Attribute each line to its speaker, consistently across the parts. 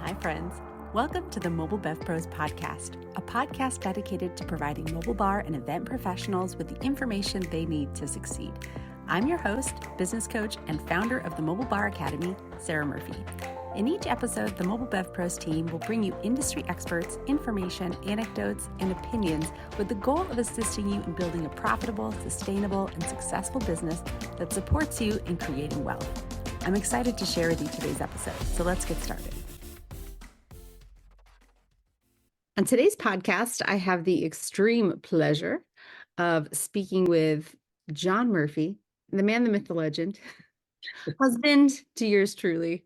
Speaker 1: Hi, friends. Welcome to the Mobile Bev Pros podcast, a podcast dedicated to providing mobile bar and event professionals with the information they need to succeed. I'm your host, business coach, and founder of the Mobile Bar Academy, Sarah Murphy. In each episode, the Mobile Bev Pros team will bring you industry experts, information, anecdotes, and opinions with the goal of assisting you in building a profitable, sustainable, and successful business that supports you in creating wealth. I'm excited to share with you today's episode, so let's get started. On today's podcast, I have the extreme pleasure of speaking with John Murphy, the man, the myth, the legend, husband to yours truly,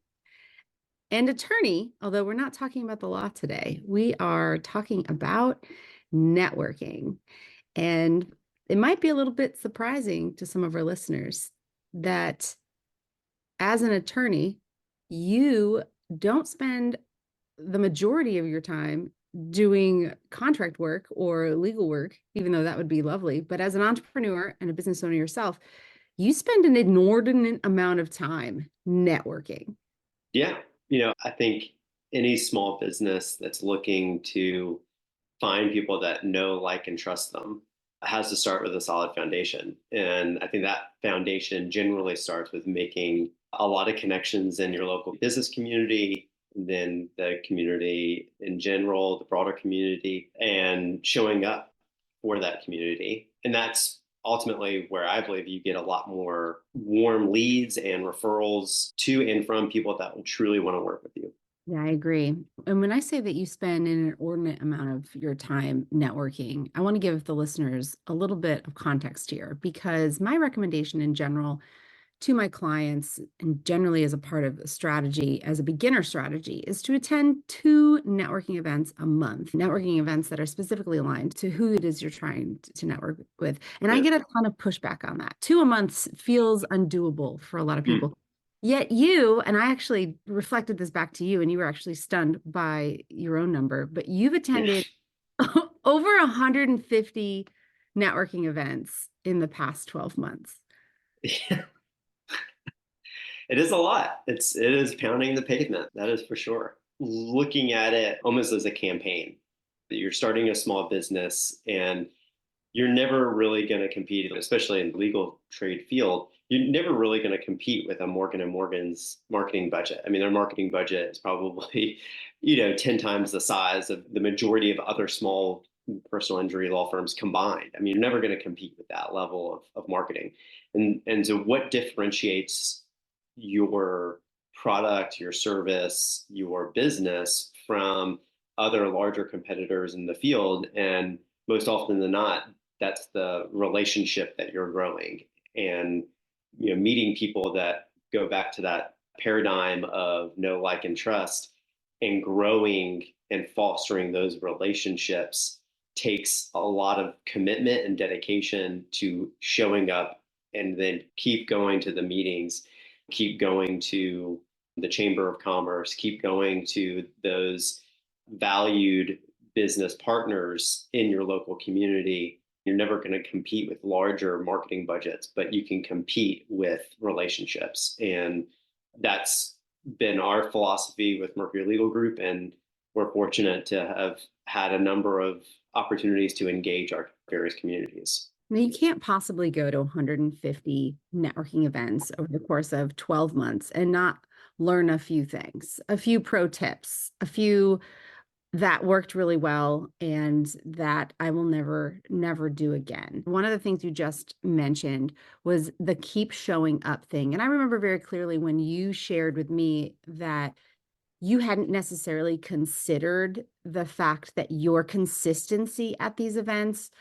Speaker 1: and attorney, although we're not talking about the law today. We are talking about networking. And it might be a little bit surprising to some of our listeners that as an attorney, you don't spend the majority of your time doing contract work or legal work, even though that would be lovely. But as an entrepreneur and a business owner yourself, you spend an inordinate amount of time networking.
Speaker 2: Yeah. I think any small business that's looking to find people that know, like, and trust them has to start with a solid foundation. And I think that foundation generally starts with making a lot of connections in your local business community, then the community in general, the broader community, and showing up for that community. And that's ultimately where I believe you get a lot more warm leads and referrals to and from people that will truly want to work with you.
Speaker 1: Yeah, I agree. And when I say that you spend an inordinate amount of your time networking, I want to give the listeners a little bit of context here, because my recommendation in general to my clients, and generally as a part of a strategy, as a beginner strategy, is to attend 2 networking events a month, networking events that are specifically aligned to who it is you're trying to network with. And I get a ton of pushback on that. 2 a month feels undoable for a lot of people. Yet you, and I actually reflected this back to you, and you were actually stunned by your own number, but you've attended over 150 networking events in the past 12 months.
Speaker 2: Yeah. It is a lot. It is pounding the pavement. That is for sure. Looking at it almost as a campaign. You're starting a small business and you're never really going to compete, especially in the legal trade field. You're never really going to compete with a Morgan and Morgan's marketing budget. I mean, their marketing budget is probably, 10 times the size of the majority of other small personal injury law firms combined. I mean, you're never going to compete with that level of marketing. And so what differentiates your product, your service, your business from other larger competitors in the field? And most often than not, that's the relationship that you're growing, and meeting people that go back to that paradigm of know, like, and trust, and growing and fostering those relationships takes a lot of commitment and dedication to showing up, and then keep going to the meetings, keep going to the Chamber of Commerce, keep going to those valued business partners in your local community. You're never going to compete with larger marketing budgets, but you can compete with relationships. And that's been our philosophy with Mercury Legal Group. And we're fortunate to have had a number of opportunities to engage our various communities.
Speaker 1: Now, you can't possibly go to 150 networking events over the course of 12 months and not learn a few things, a few pro tips, a few that worked really well and that I will never do again. One of the things you just mentioned was the keep showing up thing. And I remember very clearly when you shared with me that you hadn't necessarily considered the fact that your consistency at these events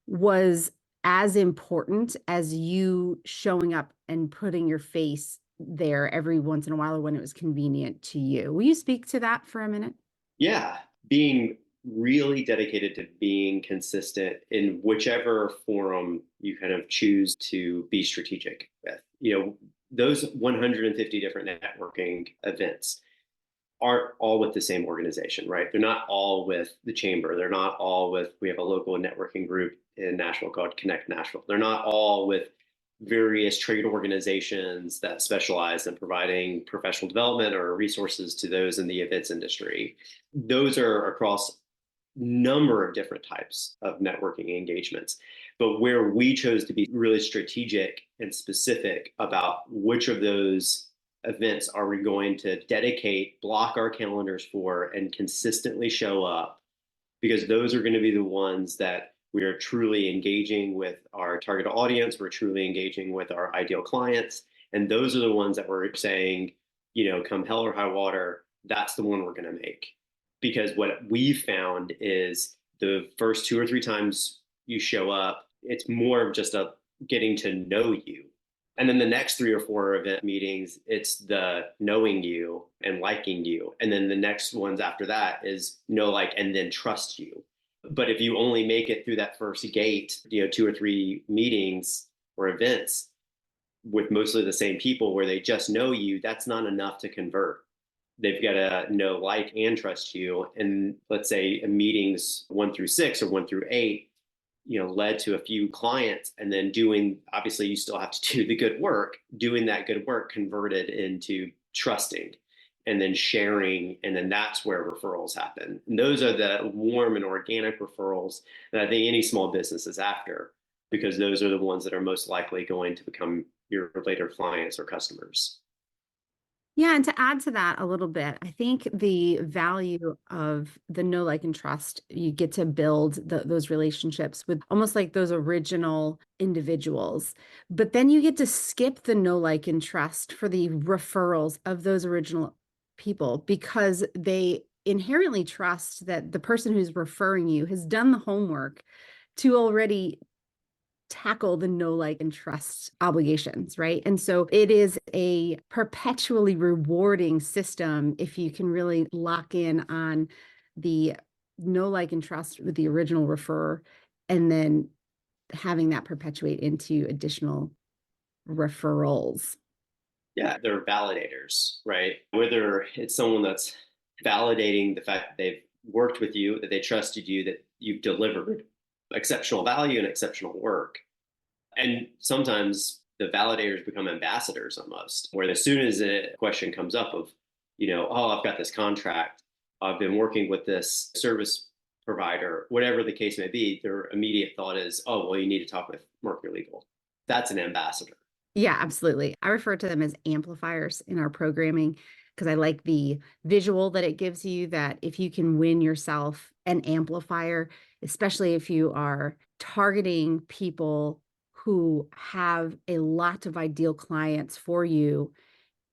Speaker 1: was as important as you showing up and putting your face there every once in a while or when it was convenient to you. Will you speak to that for a minute?
Speaker 2: Yeah. Being really dedicated to being consistent in whichever forum you kind of choose to be strategic with. Those 150 different networking events aren't all with the same organization, right? They're not all with the chamber. They're not all with, we have a local networking group in Nashville called Connect Nashville. They're not all with various trade organizations that specialize in providing professional development or resources to those in the events industry. Those are across number of different types of networking engagements. But where we chose to be really strategic and specific about which of those events are we going to dedicate, block our calendars for, and consistently show up, because those are going to be the ones that we are truly engaging with our target audience, we're truly engaging with our ideal clients. And those are the ones that we're saying, come hell or high water, that's the one we're going to make. Because what we've found is the first 2 or 3 times you show up, it's more of just a getting to know you. And then the next 3 or 4 event meetings, it's the knowing you and liking you. And then the next ones after that is know, like, and then trust you. But if you only make it through that first gate, 2 or 3 meetings or events with mostly the same people where they just know you, that's not enough to convert. They've got to know, like, and trust you. And let's say meetings 1 through 6 or 1 through 8, led to a few clients, and then obviously you still have to do the good work, doing that good work converted into trusting and then sharing. And then that's where referrals happen. And those are the warm and organic referrals that I think any small business is after, because those are the ones that are most likely going to become your later clients or customers.
Speaker 1: Yeah, and to add to that a little bit, I think the value of the know, like, and trust, you get to build those relationships with almost like those original individuals. But then you get to skip the know, like, and trust for the referrals of those original people, because they inherently trust that the person who's referring you has done the homework to already tackle the know, like, and trust obligations, right? And so it is a perpetually rewarding system if you can really lock in on the know, like, and trust with the original referrer, and then having that perpetuate into additional referrals.
Speaker 2: Yeah, they're validators, right? Whether it's someone that's validating the fact that they've worked with you, that they trusted you, that you've delivered exceptional value and exceptional work. And sometimes the validators become ambassadors almost, where as soon as a question comes up of, oh, I've got this contract, I've been working with this service provider, whatever the case may be, their immediate thought is, oh, well, you need to talk with Mercury Legal. That's an ambassador.
Speaker 1: Yeah, absolutely. I refer to them as amplifiers in our programming because I like the visual that it gives you, that if you can win yourself an amplifier, especially if you are targeting people who have a lot of ideal clients for you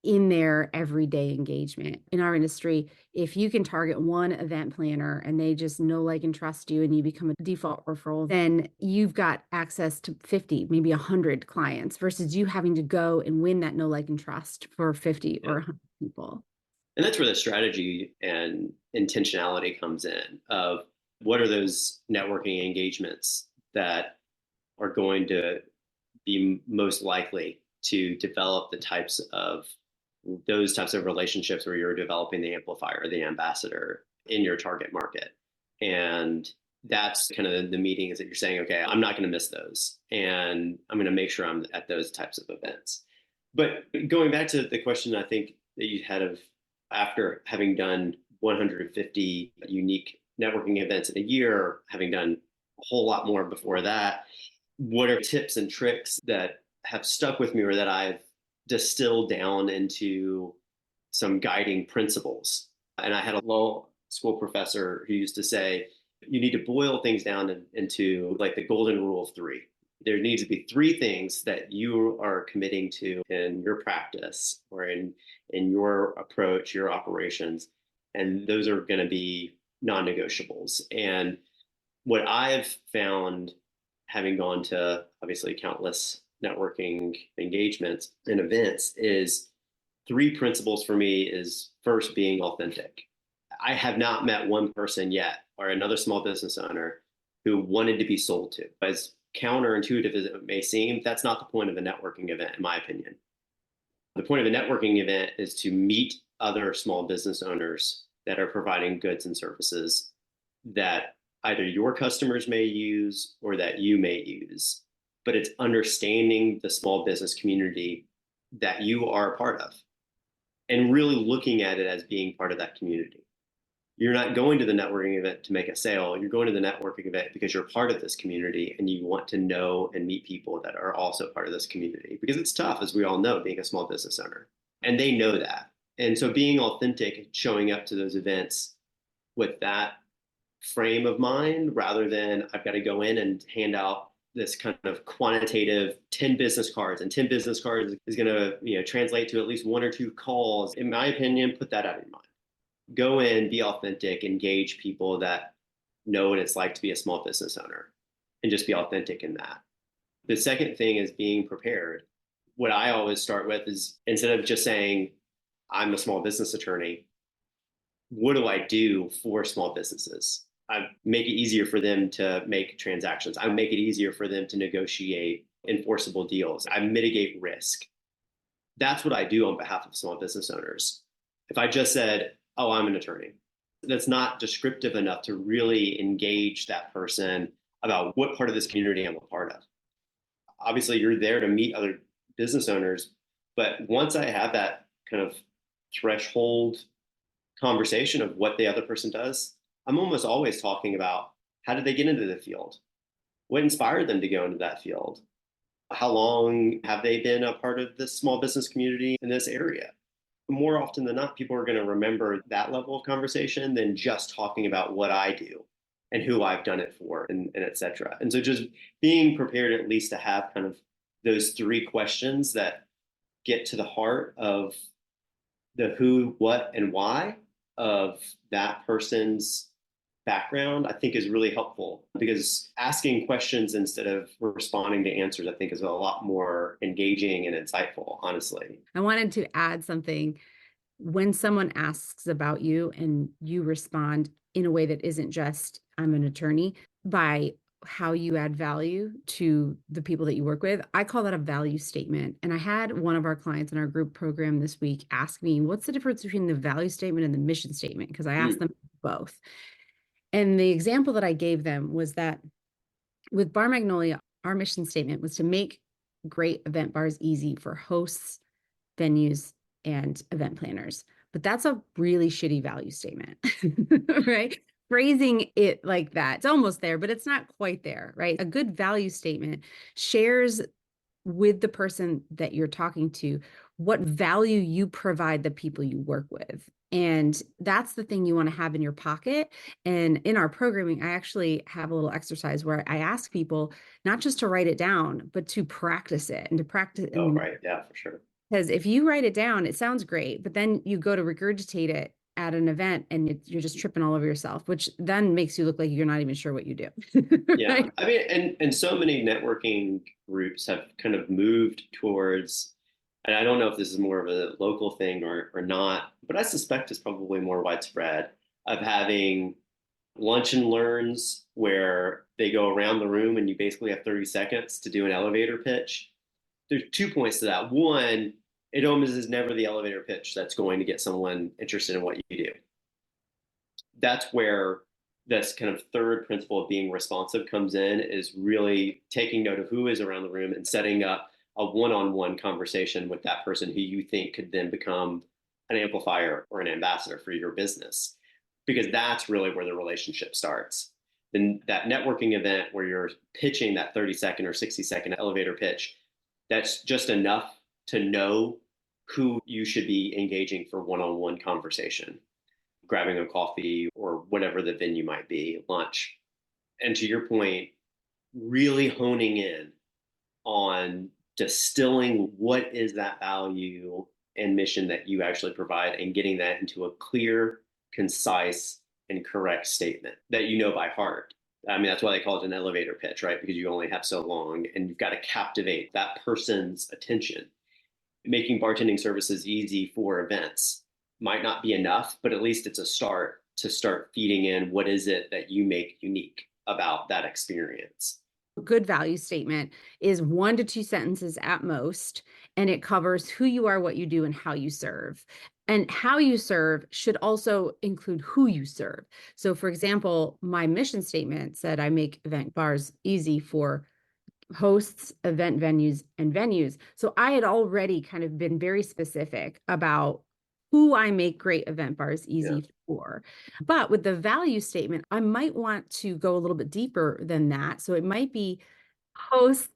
Speaker 1: in their everyday engagement. In our industry, if you can target one event planner and they just know, like, and trust you, and you become a default referral, then you've got access to 50, maybe 100 clients, versus you having to go and win that know, like, and trust for 50 or 100 people.
Speaker 2: And that's where the strategy and intentionality comes in, of what are those networking engagements that are going to be most likely to develop those types of relationships where you're developing the amplifier, the ambassador in your target market. And that's kind of the meetings that you're saying, okay, I'm not going to miss those. And I'm going to make sure I'm at those types of events. But going back to the question, I think that you had of, after having done 150 unique networking events in a year, having done a whole lot more before that, what are tips and tricks that have stuck with me, or that I've distilled down into some guiding principles? And I had a law school professor who used to say, you need to boil things down into like the golden rule of 3. There needs to be 3 things that you are committing to in your practice or in your approach, your operations. And those are going to be non-negotiables. And what I've found, having gone to obviously countless networking engagements and events, is 3 principles for me is, first, being authentic. I have not met one person yet, or another small business owner, who wanted to be sold to. As counterintuitive as it may seem, that's not the point of a networking event, in my opinion. The point of a networking event is to meet other small business owners that are providing goods and services that either your customers may use or that you may use. but it's understanding the small business community that you are a part of and really looking at it as being part of that community. You're not going to the networking event to make a sale. You're going to the networking event because you're part of this community and you want to know and meet people that are also part of this community, because it's tough, as we all know, being a small business owner. And they know that. And so being authentic, showing up to those events with that frame of mind, rather than I've got to go in and hand out this kind of quantitative 10 business cards, and 10 business cards is going to translate to at least 1 or 2 calls. In my opinion, put that out of your mind. Go in, be authentic, engage people that know what it's like to be a small business owner, and just be authentic in that. The second thing is being prepared. What I always start with is, instead of just saying, I'm a small business attorney, what do I do for small businesses? I make it easier for them to make transactions. I make it easier for them to negotiate enforceable deals. I mitigate risk. That's what I do on behalf of small business owners. If I just said, oh, I'm an attorney, that's not descriptive enough to really engage that person about what part of this community I'm a part of. Obviously, you're there to meet other business owners, but once I have that kind of threshold conversation of what the other person does, I'm almost always talking about, how did they get into the field? What inspired them to go into that field? How long have they been a part of this small business community in this area? More often than not, people are going to remember that level of conversation than just talking about what I do and who I've done it for, and et cetera. And so just being prepared at least to have kind of those 3 questions that get to the heart of the who, what, and why of that person's background, I think is really helpful, because asking questions instead of responding to answers, I think, is a lot more engaging and insightful, honestly.
Speaker 1: I wanted to add something. When someone asks about you and you respond in a way that isn't just, I'm an attorney, by how you add value to the people that you work with, I call that a value statement. And I had one of our clients in our group program this week ask me, what's the difference between the value statement and the mission statement? Because I asked them both. And the example that I gave them was that with Bar Magnolia, our mission statement was to make great event bars easy for hosts, venues, and event planners. But that's a really shitty value statement, right? Phrasing it like that, it's almost there, but it's not quite there, right? A good value statement shares with the person that you're talking to what value you provide the people you work with. And that's the thing you want to have in your pocket. And in our programming, I actually have a little exercise where I ask people not just to write it down, but to practice it and to practice.
Speaker 2: Oh, right. Yeah, for sure.
Speaker 1: Because if you write it down, it sounds great, but then you go to regurgitate it at an event and you're just tripping all over yourself, which then makes you look like you're not even sure what you do.
Speaker 2: Yeah.
Speaker 1: Right?
Speaker 2: I mean, and so many networking groups have kind of moved towards, and I don't know if this is more of a local thing or not, but I suspect it's probably more widespread, of having lunch and learns where they go around the room and you basically have 30 seconds to do an elevator pitch. There's 2 points to that. One, it almost is never the elevator pitch that's going to get someone interested in what you do. That's where this kind of third principle of being responsive comes in, is really taking note of who is around the room and setting up a one-on-one conversation with that person who you think could then become an amplifier or an ambassador for your business, because that's really where the relationship starts. Then that networking event where you're pitching that 30-second or 60-second elevator pitch, that's just enough to know who you should be engaging for one-on-one conversation, grabbing a coffee or whatever the venue might be, lunch. And to your point, really honing in on distilling what is that value and mission that you actually provide, and getting that into a clear, concise, and correct statement that you know by heart. I mean, that's why they call it an elevator pitch, right? Because you only have so long and you've got to captivate that person's attention. Making bartending services easy for events might not be enough, but at least it's a start to start feeding in what is it that you make unique about that experience.
Speaker 1: A good value statement is 1 to 2 sentences at most, and it covers who you are, what you do, and how you serve. And how you serve should also include who you serve. So, for example, my mission statement said I make event bars easy for hosts, event venues, and venues. So I had already kind of been very specific about who I make great event bars
Speaker 2: Yeah.
Speaker 1: easy for. But with the value statement, I might want to go a little bit deeper than that. So it might be hosts,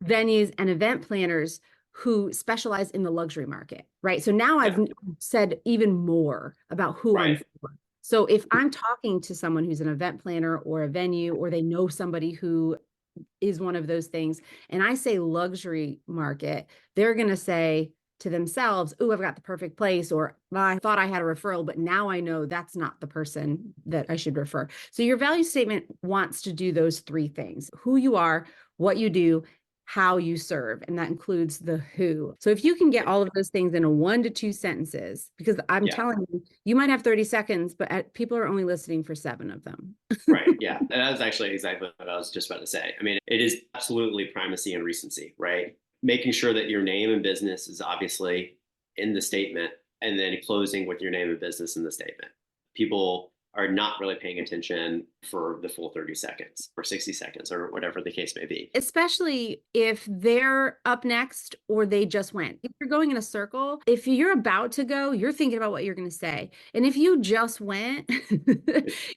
Speaker 1: venues, and event planners who specialize in the luxury market, right? So now I've
Speaker 2: Yeah.
Speaker 1: said even more about who I'm
Speaker 2: Right.
Speaker 1: for. So if I'm talking to someone who's an event planner or a venue, or they know somebody who is one of those things, and I say luxury market, they're going to say to themselves, "Oh, I've got the perfect place," or "Well, I thought I had a referral, but now I know that's not the person that I should refer." So your value statement wants to do those three things: who you are, what you do, how you serve, and that includes the who. So if you can get all of those things in a 1 to 2 sentences, because I'm
Speaker 2: Yeah.
Speaker 1: telling you, you might have 30 seconds, but people are only listening for 7 of them.
Speaker 2: Right. Yeah. And that's actually exactly what I was just about to say. I mean, it is absolutely primacy and recency, right? Making sure that your name and business is obviously in the statement, and then closing with your name and business in the statement. People are not really paying attention for the full 30 seconds or 60 seconds or whatever the case may be.
Speaker 1: Especially if they're up next or they just went. If you're going in a circle, if you're about to go, you're thinking about what you're going to say. And if you just went,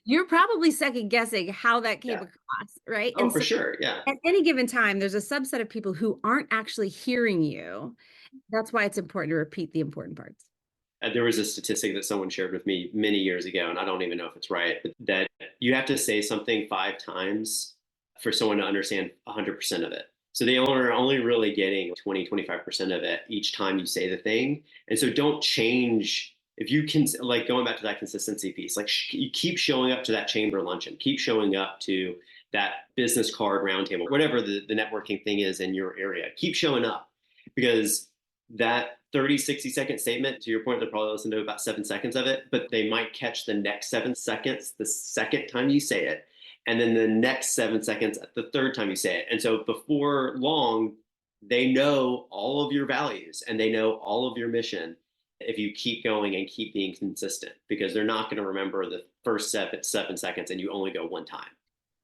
Speaker 1: you're probably second guessing how that came
Speaker 2: Yeah.
Speaker 1: across, right?
Speaker 2: Oh,
Speaker 1: And
Speaker 2: for
Speaker 1: so
Speaker 2: sure. Yeah.
Speaker 1: at any given time, there's a subset of people who aren't actually hearing you. That's why it's important to repeat the important parts.
Speaker 2: There was a statistic that someone shared with me many years ago, and I don't even know if it's right, but that you have to say something 5 times for someone to understand 100% of it. So they are only really getting 20, 25% of it each time you say the thing. And so don't change. If you can, like going back to that consistency piece, like you keep showing up to that chamber luncheon, keep showing up to that business card roundtable, whatever the networking thing is in your area, keep showing up, because that 30, 60-second statement, to your point, they'll probably listen to about 7 seconds of it, but they might catch the next 7 seconds the second time you say it, and then the next 7 seconds the third time you say it. And so before long, they know all of your values and they know all of your mission if you keep going and keep being consistent, because they're not going to remember the first 7 seconds and you only go one time.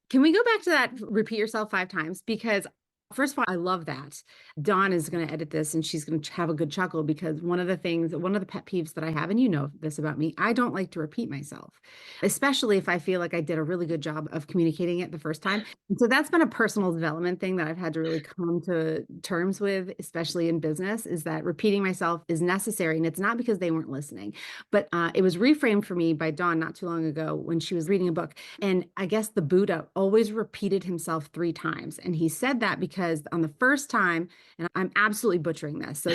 Speaker 1: Can we go back to that? Repeat yourself 5 times, because first of all, I love that. Dawn is going to edit this and she's going to have a good chuckle, because one of the pet peeves that I have, and you know this about me, I don't like to repeat myself, especially if I feel like I did a really good job of communicating it the first time. And so that's been a personal development thing that I've had to really come to terms with, especially in business, is that repeating myself is necessary. And it's not because they weren't listening, but it was reframed for me by Dawn not too long ago when she was reading a book. And I guess the Buddha always repeated himself 3 times. And he said that because on the first time, and I'm absolutely butchering this, so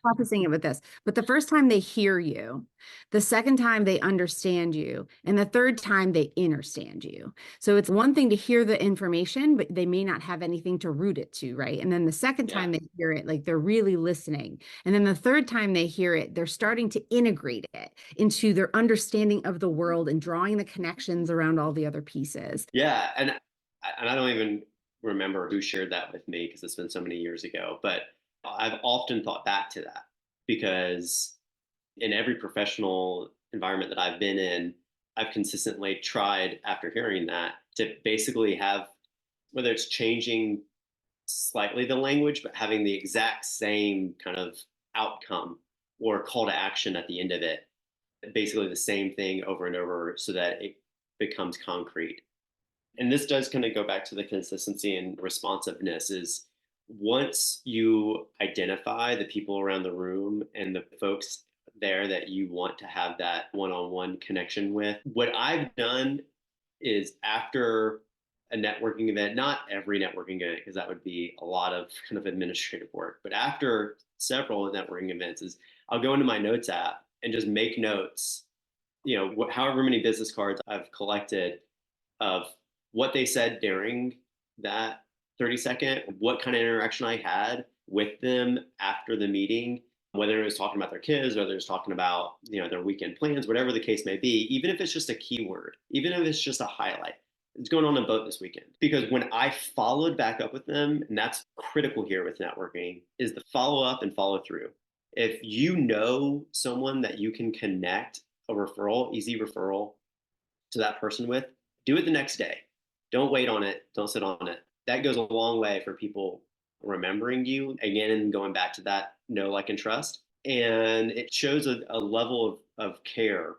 Speaker 1: prefacing it with this, but the first time they hear you, the second time they understand you, and the third time they understand you. So it's one thing to hear the information, but they may not have anything to root it to, right? And then the second
Speaker 2: Yeah.
Speaker 1: time they hear it, like they're really listening. And then the third time they hear it, they're starting to integrate it into their understanding of the world and drawing the connections around all the other pieces.
Speaker 2: Yeah. And I don't even remember who shared that with me because it's been so many years ago, but I've often thought back to that, because in every professional environment that I've been in, I've consistently tried, after hearing that, to basically have, whether it's changing slightly the language, but having the exact same kind of outcome or call to action at the end of it, basically the same thing over and over so that it becomes concrete. And this does kind of go back to the consistency and responsiveness. Is once you identify the people around the room and the folks there that you want to have that one-on-one connection with, what I've done is, after a networking event, not every networking event because that would be a lot of kind of administrative work, but after several networking events, is I'll go into my notes app and just make notes, however many business cards I've collected, of what they said during that 30-second, what kind of interaction I had with them after the meeting, whether it was talking about their kids, whether it was talking about, their weekend plans, whatever the case may be, even if it's just a keyword, even if it's just a highlight. It's going on a boat this weekend. Because when I followed back up with them, and that's critical here with networking, is the follow up and follow through. If you know someone that you can connect a referral, easy referral to that person with, do it the next day. Don't wait on it. Don't sit on it. That goes a long way for people remembering you. Again, going back to that know, like, and trust. And it shows a level of care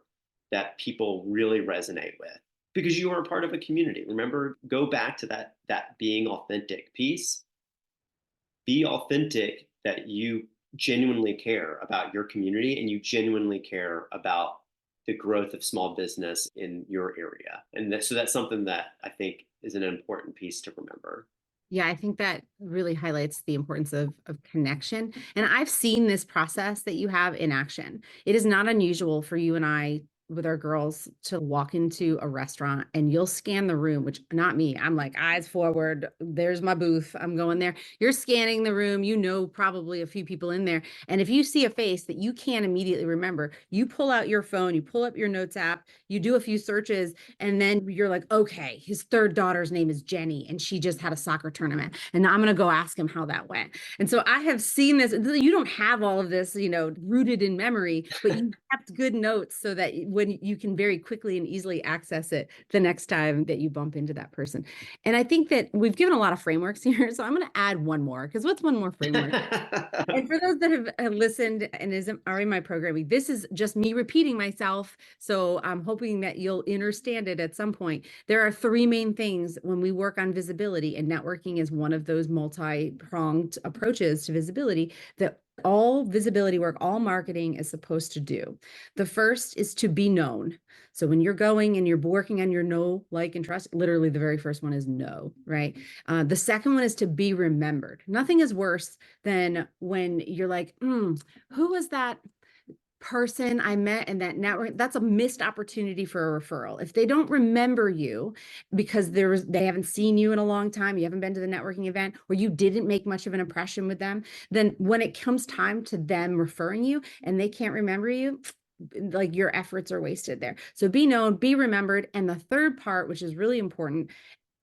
Speaker 2: that people really resonate with because you are a part of a community. Remember, go back to that being authentic piece. Be authentic that you genuinely care about your community and you genuinely care about the growth of small business in your area. And so that's something that I think is an important piece to remember.
Speaker 1: Yeah, I think that really highlights the importance of connection. And I've seen this process that you have in action. It is not unusual for you and I, with our girls, to walk into a restaurant and you'll scan the room, which not me. I'm like, eyes forward. There's my booth. I'm going there. You're scanning the room. You know, probably a few people in there. And if you see a face that you can't immediately remember, you pull out your phone, you pull up your notes app, you do a few searches, and then you're like, okay, his third daughter's name is Jenny, and she just had a soccer tournament. And now I'm going to go ask him how that went. And so I have seen this. You don't have all of this, rooted in memory, but you kept good notes so that when you can very quickly and easily access it the next time that you bump into that person. And I think that we've given a lot of frameworks here. So I'm going to add one more, because what's one more framework? And for those that have listened and are in my programming, this is just me repeating myself. So I'm hoping that you'll understand it at some point. There are three main things when we work on visibility, and networking is one of those multi-pronged approaches to visibility that all visibility work, all marketing is supposed to do. The first is to be known. So when you're going and you're working on your know, like, and trust, literally the very first one is know, right? The second one is to be remembered. Nothing is worse than when you're like, who was that person I met in that network? That's a missed opportunity for a referral. If they don't remember you because they haven't seen you in a long time, you haven't been to the networking event, or you didn't make much of an impression with them, then when it comes time to them referring you and they can't remember you, like, your efforts are wasted there. So be known, be remembered. And the third part, which is really important,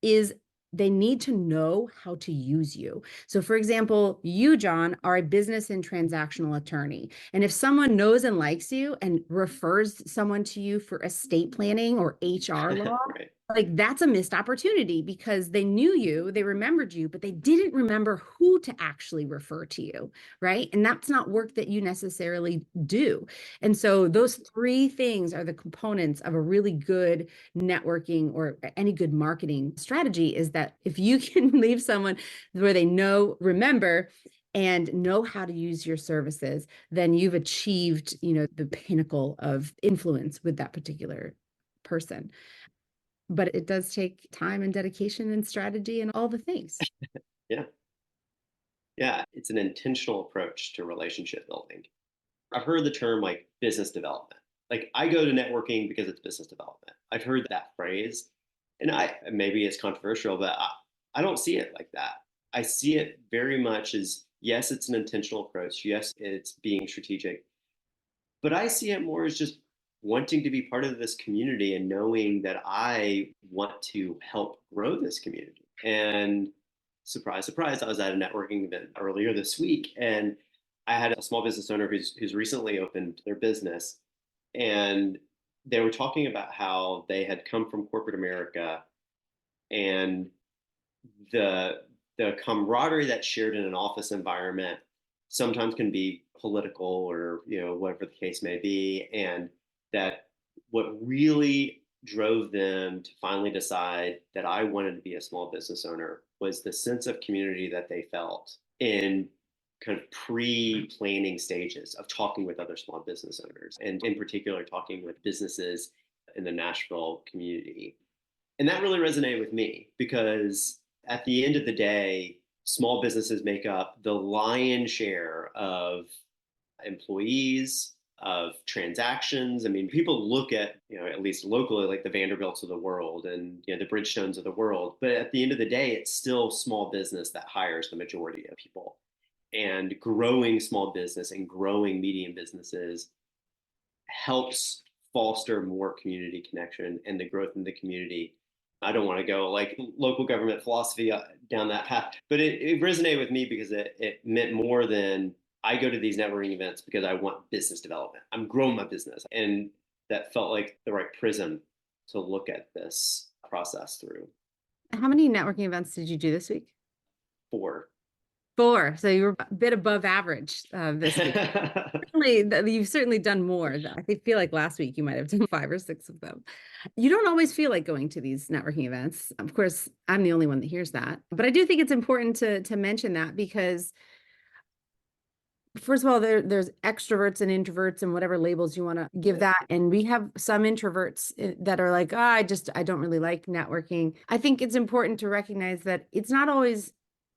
Speaker 1: is they need to know how to use you. So for example, you, John, are a business and transactional attorney. And if someone knows and likes you and refers someone to you for estate planning or HR law,
Speaker 2: Right.
Speaker 1: like, that's a missed opportunity because they knew you, they remembered you, but they didn't remember who to actually refer to you, right? And that's not work that you necessarily do. And so those three things are the components of a really good networking or any good marketing strategy, is that if you can leave someone where they know, remember, and know how to use your services, then you've achieved, the pinnacle of influence with that particular person. But it does take time and dedication and strategy and all the things.
Speaker 2: Yeah. Yeah. It's an intentional approach to relationship building. I've heard the term like business development. Like, I go to networking because it's business development. I've heard that phrase, and maybe it's controversial, but I don't see it like that. I see it very much as, yes, it's an intentional approach. Yes, it's being strategic, but I see it more as just wanting to be part of this community and knowing that I want to help grow this community. And surprise, surprise, I was at a networking event earlier this week, and I had a small business owner who's recently opened their business, and they were talking about how they had come from corporate America, and the the camaraderie that's shared in an office environment sometimes can be political, or whatever the case may be, and that what really drove them to finally decide that I wanted to be a small business owner was the sense of community that they felt in kind of pre-planning stages of talking with other small business owners, and in particular talking with businesses in the Nashville community. And that really resonated with me because at the end of the day, small businesses make up the lion's share of employees, of transactions. I mean, people look at, at least locally, like the Vanderbilts of the world and the Bridgestones of the world. But at the end of the day, it's still small business that hires the majority of people. And growing small business and growing medium businesses helps foster more community connection and the growth in the community. I don't want to go like local government philosophy down that path, but it resonated with me because it meant more than I go to these networking events because I want business development. I'm growing my business. And that felt like the right prism to look at this process through.
Speaker 1: How many networking events did you do this week?
Speaker 2: 4.
Speaker 1: 4. So you were a bit above average this week. You've certainly done more. Feel like last week you might have done 5 or 6 of them. You don't always feel like going to these networking events. Of course, I'm the only one that hears that. But I do think it's important to mention that because first of all, there's extroverts and introverts and whatever labels you want to give that. And we have some introverts that are like, I don't really like networking. I think it's important to recognize that it's not always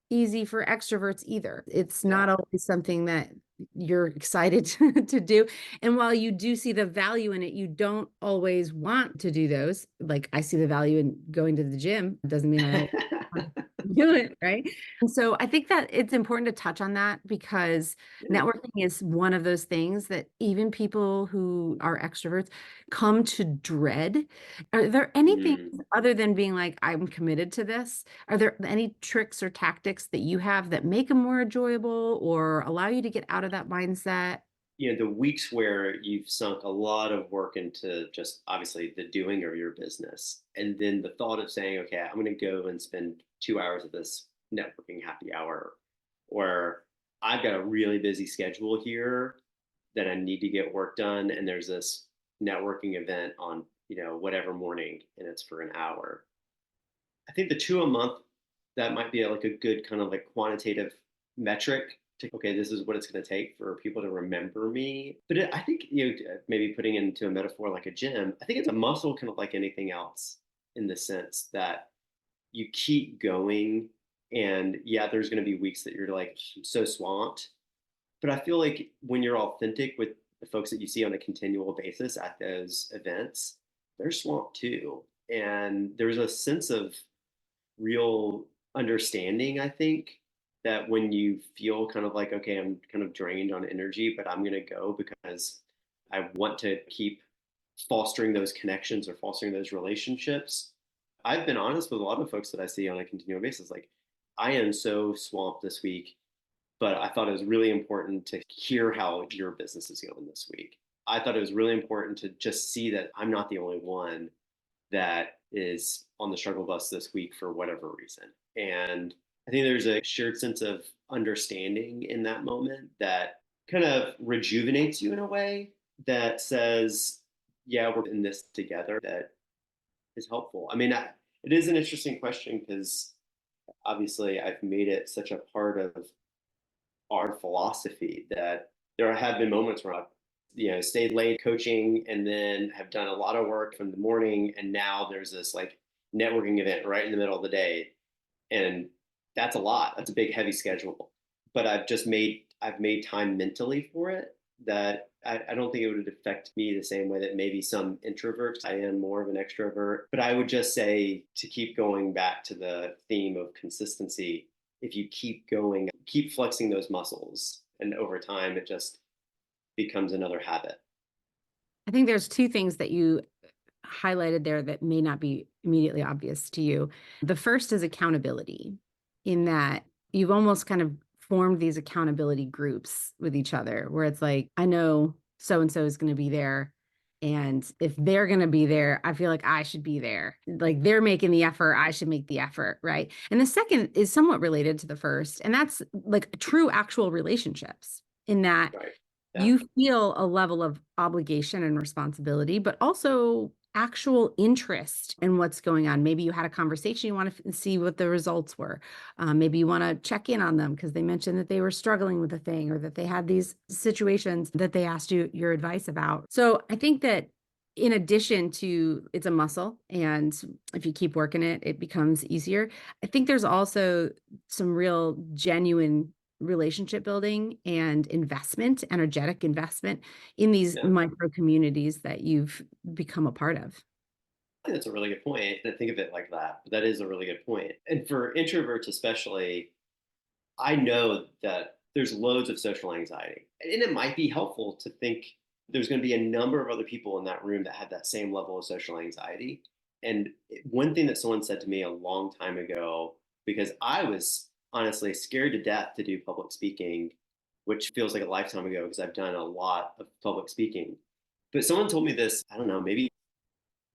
Speaker 1: easy for extroverts either. It's not
Speaker 2: Yeah.
Speaker 1: always something that you're excited to do. And while you do see the value in it, you don't always want to do those. Like I see the value in going to the gym. It doesn't mean I always want to do it, right? And so I think that it's important to touch on that because
Speaker 2: Yeah.
Speaker 1: networking is one of those things that even people who are extroverts come to dread. Are there anything
Speaker 2: Mm.
Speaker 1: other than being like, I'm committed to this? Are there any tricks or tactics that you have that make them more enjoyable or allow you to get out of that mindset?
Speaker 2: The weeks where you've sunk a lot of work into just obviously the doing of your business, and then the thought of saying, okay, I'm going to go and spend 2 hours of this networking happy hour, or I've got a really busy schedule here that I need to get work done, and there's this networking event on, whatever morning, and it's for an hour. I think the 2 a month, that might be like a good kind of like quantitative metric to, okay, this is what it's going to take for people to remember me. But I think, maybe putting into a metaphor like a gym, I think it's a muscle kind of like anything else in the sense that you keep going. And yeah, there's going to be weeks that you're like so swamped. But I feel like when you're authentic with the folks that you see on a continual basis at those events, they're swamped too. And there's a sense of real understanding, I think, that when you feel kind of like, okay, I'm kind of drained on energy, but I'm going to go because I want to keep fostering those connections or fostering those relationships. I've been honest with a lot of folks that I see on a continual basis. Like, I am so swamped this week, but I thought it was really important to hear how your business is going this week. I thought it was really important to just see that I'm not the only one that is on the struggle bus this week for whatever reason. And I think there's a shared sense of understanding in that moment that kind of rejuvenates you in a way that says, yeah, we're in this together, that is helpful. I mean, it is an interesting question because obviously I've made it such a part of our philosophy that there have been moments where I've stayed late coaching and then have done a lot of work from the morning, and now there's this like networking event right in the middle of the day, and that's a lot. That's a big heavy schedule, but I've made time mentally for it that I don't think it would affect me the same way that maybe some introverts. I am more of an extrovert, but I would just say to keep going back to the theme of consistency. If you keep going, keep flexing those muscles, and over time, it just becomes another habit.
Speaker 1: I think there's 2 things that you highlighted there that may not be immediately obvious to you. The first is accountability, in that you've almost kind of formed these accountability groups with each other, where it's like, I know so and so is going to be there. And if they're going to be there, I feel like I should be there. Like they're making the effort, I should make the effort. Right. And the second is somewhat related to the first. And that's like true, actual relationships, in that
Speaker 2: Right. Yeah.
Speaker 1: you feel a level of obligation and responsibility, but also actual interest in what's going on. Maybe you had a conversation, you want to see what the results were. Maybe you want to check in on them because they mentioned that they were struggling with a thing or that they had these situations that they asked you your advice about. So I think that in addition to, it's a muscle, and if you keep working it, it becomes easier. I think there's also some real genuine relationship building and investment, energetic investment in these
Speaker 2: Yeah.
Speaker 1: micro communities that you've become a part of.
Speaker 2: I think that's a really good point. I didn't think of it like that, but that is a really good point. And for introverts, especially, I know that there's loads of social anxiety. And it might be helpful to think there's going to be a number of other people in that room that have that same level of social anxiety. And one thing that someone said to me a long time ago, because I was honestly scared to death to do public speaking, which feels like a lifetime ago because I've done a lot of public speaking. But someone told me this, I don't know, maybe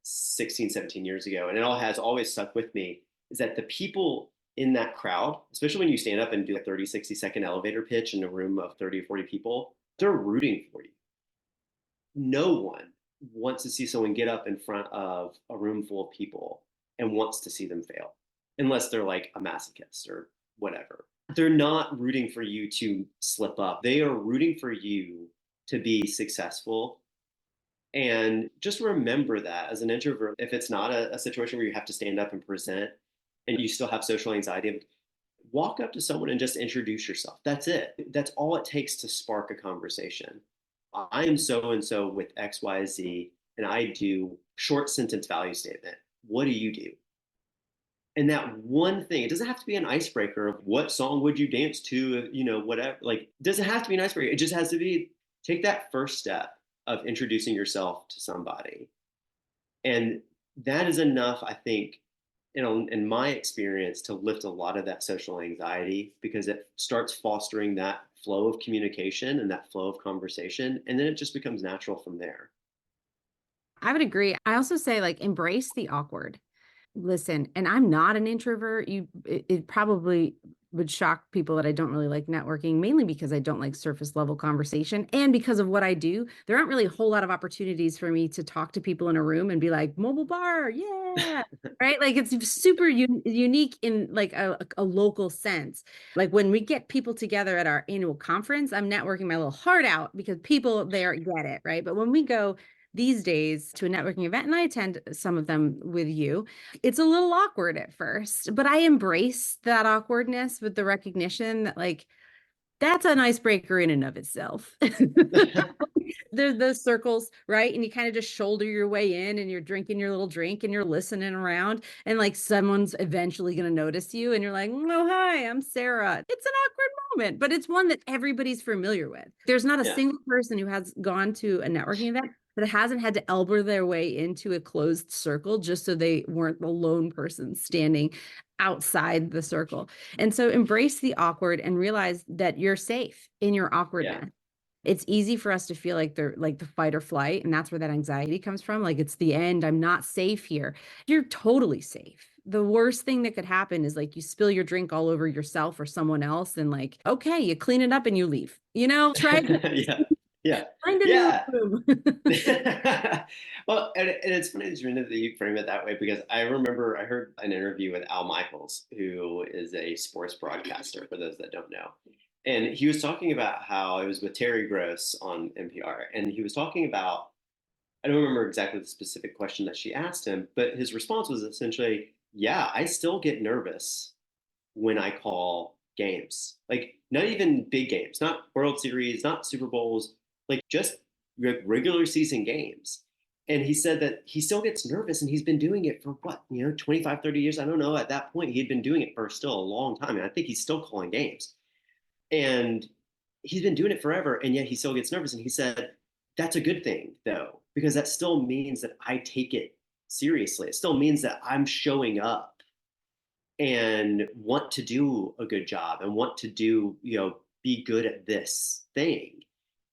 Speaker 2: 16, 17 years ago, and it all has always stuck with me, is that the people in that crowd, especially when you stand up and do a 30, 60-second elevator pitch in a room of 30 or 40 people, they're rooting for you. No one wants to see someone get up in front of a room full of people and wants to see them fail, unless they're like a masochist or whatever. They're not rooting for you to slip up. They are rooting for you to be successful. And just remember that as an introvert, if it's not a situation where you have to stand up and present and you still have social anxiety, walk up to someone and just introduce yourself. That's it. That's all it takes to spark a conversation. I am so and so with XYZ, and I do short sentence value statement. What do you do? And that one thing, it doesn't have to be an icebreaker of what song would you dance to, whatever. Like, it doesn't have to be an icebreaker. It just has to be take that first step of introducing yourself to somebody. And that is enough, I think, in my experience, to lift a lot of that social anxiety, because it starts fostering that flow of communication and that flow of conversation. And then it just becomes natural from there.
Speaker 1: I would agree. I also say, like, embrace the awkward. Listen, and I'm not an introvert. It probably would shock people that I don't really like networking, mainly because I don't like surface level conversation. And because of what I do, there aren't really a whole lot of opportunities for me to talk to people in a room and be like, mobile bar, yeah. Right. Like, it's super unique in like a local sense. Like, when we get people together at our annual conference, I'm networking my little heart out because people there get it. Right. But when we go these days to a networking event, and I attend some of them with you, it's a little awkward at first, but I embrace that awkwardness with the recognition that, like, that's an icebreaker in and of itself. There's those circles, right? And you kind of just shoulder your way in and you're drinking your little drink and you're listening around, and like someone's eventually going to notice you and you're like, oh, hi, I'm Sarah. It's an awkward moment, but it's one that everybody's familiar with. There's not a
Speaker 2: Yeah.
Speaker 1: single person who has gone to a networking event that hasn't had to elbow their way into a closed circle just so they weren't the lone person standing outside the circle. And so embrace the awkward and realize that you're safe in your awkwardness.
Speaker 2: Yeah.
Speaker 1: It's easy for us to feel like they're like the fight or flight. And that's where that anxiety comes from. Like, it's the end. I'm not safe here. You're totally safe. The worst thing that could happen is like you spill your drink all over yourself or someone else. And like, okay, you clean it up and you leave, try
Speaker 2: Yeah. Yeah.
Speaker 1: find a new
Speaker 2: Yeah.
Speaker 1: room.
Speaker 2: Well, and it's funny that you frame it that way, because I remember I heard an interview with Al Michaels, who is a sports broadcaster, for those that don't know. And he was talking about how it was with Terry Gross on NPR. And he was talking about, I don't remember exactly the specific question that she asked him, but his response was essentially, yeah, I still get nervous when I call games. Like, not even big games, not World Series, not Super Bowls, like just regular season games. And he said that he still gets nervous, and he's been doing it for what, 25, 30 years. I don't know. At that point, he had been doing it for still a long time. And I think he's still calling games. And he's been doing it forever. And yet he still gets nervous. And he said, that's a good thing, though, because that still means that I take it seriously. It still means that I'm showing up and want to do a good job and want to do, be good at this thing.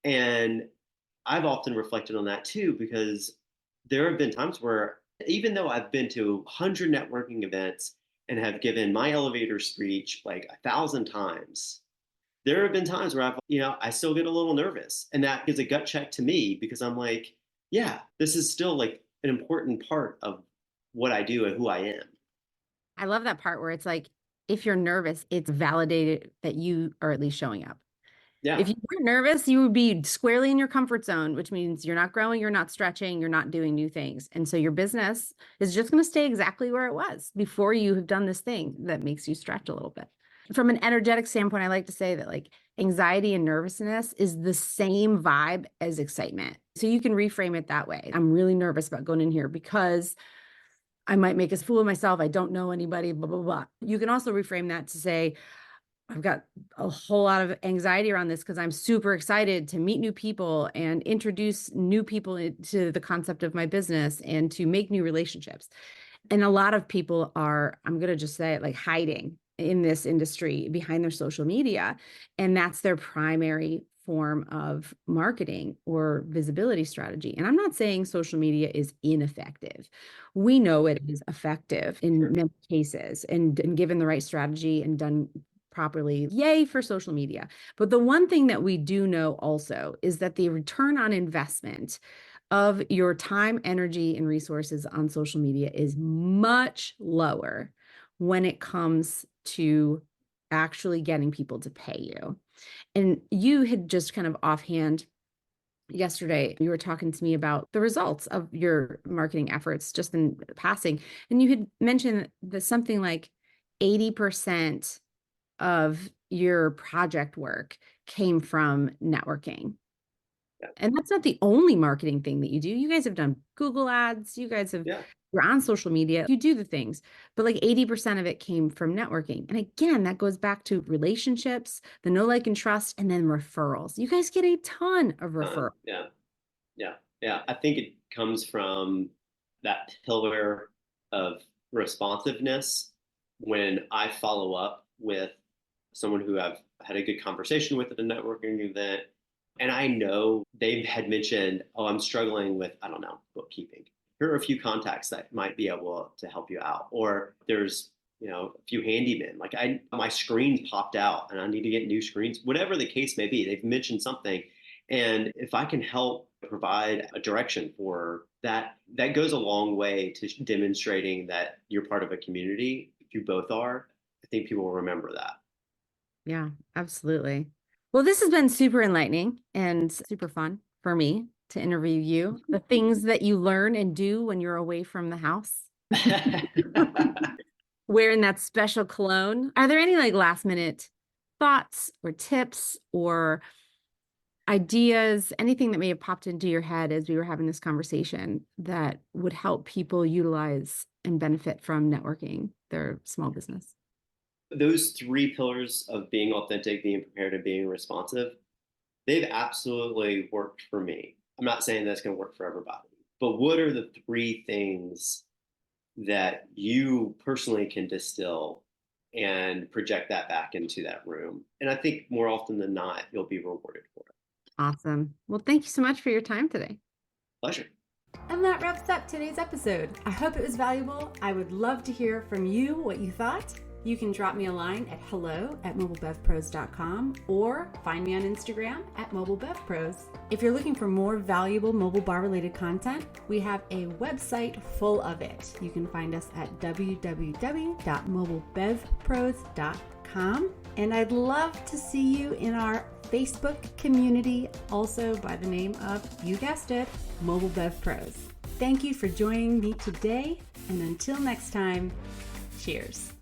Speaker 2: And I've often reflected on that too, because there have been times where, even though I've been to 100 networking events and have given my elevator speech like 1,000 times, there have been times where I still get a little nervous, and that gives a gut check to me, because I'm like, yeah, this is still like an important part of what I do and who I am.
Speaker 1: I love that part where it's like, if you're nervous, it's validated that you are at least showing up.
Speaker 2: Yeah.
Speaker 1: If you weren't nervous, you would be squarely in your comfort zone, which means you're not growing, you're not stretching, you're not doing new things. And so your business is just going to stay exactly where it was before you have done this thing that makes you stretch a little bit. From an energetic standpoint, I like to say that, like, anxiety and nervousness is the same vibe as excitement. So you can reframe it that way. I'm really nervous about going in here because I might make a fool of myself. I don't know anybody, blah, blah, blah. You can also reframe that to say, I've got a whole lot of anxiety around this because I'm super excited to meet new people and introduce new people into the concept of my business and to make new relationships. And a lot of people are, I'm going to just say it, like, hiding in this industry behind their social media. And that's their primary form of marketing or visibility strategy. And I'm not saying social media is ineffective. We know it is effective in many cases, and given the right strategy and done properly, yay for social media. But the one thing that we do know also is that the return on investment of your time, energy, and resources on social media is much lower when it comes to actually getting people to pay you. And you had just kind of offhand yesterday, you were talking to me about the results of your marketing efforts just in passing. And you had mentioned that something like 80% of your project work came from networking.
Speaker 2: Yeah.
Speaker 1: And that's not the only marketing thing that you do. You guys have done Google ads. You guys have,
Speaker 2: Yeah.
Speaker 1: you're on social media. You do the things, but like 80% of it came from networking. And again, that goes back to relationships, the know, like, and trust, and then referrals. You guys get a ton of referrals.
Speaker 2: Yeah. Yeah. Yeah. I think it comes from that pillar of responsiveness. When I follow up with someone who I've had a good conversation with at a networking event, and I know they had mentioned, oh, I'm struggling with, I don't know, bookkeeping. Here are a few contacts that might be able to help you out. Or there's, a few handymen. Like my screens popped out and I need to get new screens, whatever the case may be. They've mentioned something. And if I can help provide a direction for that, that goes a long way to demonstrating that you're part of a community. If you both are, I think people will remember that.
Speaker 1: Yeah, absolutely. Well, this has been super enlightening and super fun for me to interview you. The things that you learn and do when you're away from the house. Wearing that special cologne. Are there any like last minute thoughts or tips or ideas, anything that may have popped into your head as we were having this conversation that would help people utilize and benefit from networking their small business?
Speaker 2: Those three pillars of being authentic, being prepared, and being responsive, they've absolutely worked for me. I'm not saying that's going to work for everybody, but what are the three things that you personally can distill and project that back into that room? And I think more often than not, you'll be rewarded for it.
Speaker 1: Awesome. Well, thank you so much for your time today.
Speaker 2: Pleasure.
Speaker 1: And that wraps up today's episode. I hope it was valuable. I would love to hear from you what you thought. You can drop me a line at hello@mobilebevpros.com or find me on Instagram at mobilebevpros. If you're looking for more valuable mobile bar related content, we have a website full of it. You can find us at www.mobilebevpros.com. And I'd love to see you in our Facebook community, also by the name of, you guessed it, Mobile Bev Pros. Thank you for joining me today, and until next time, cheers.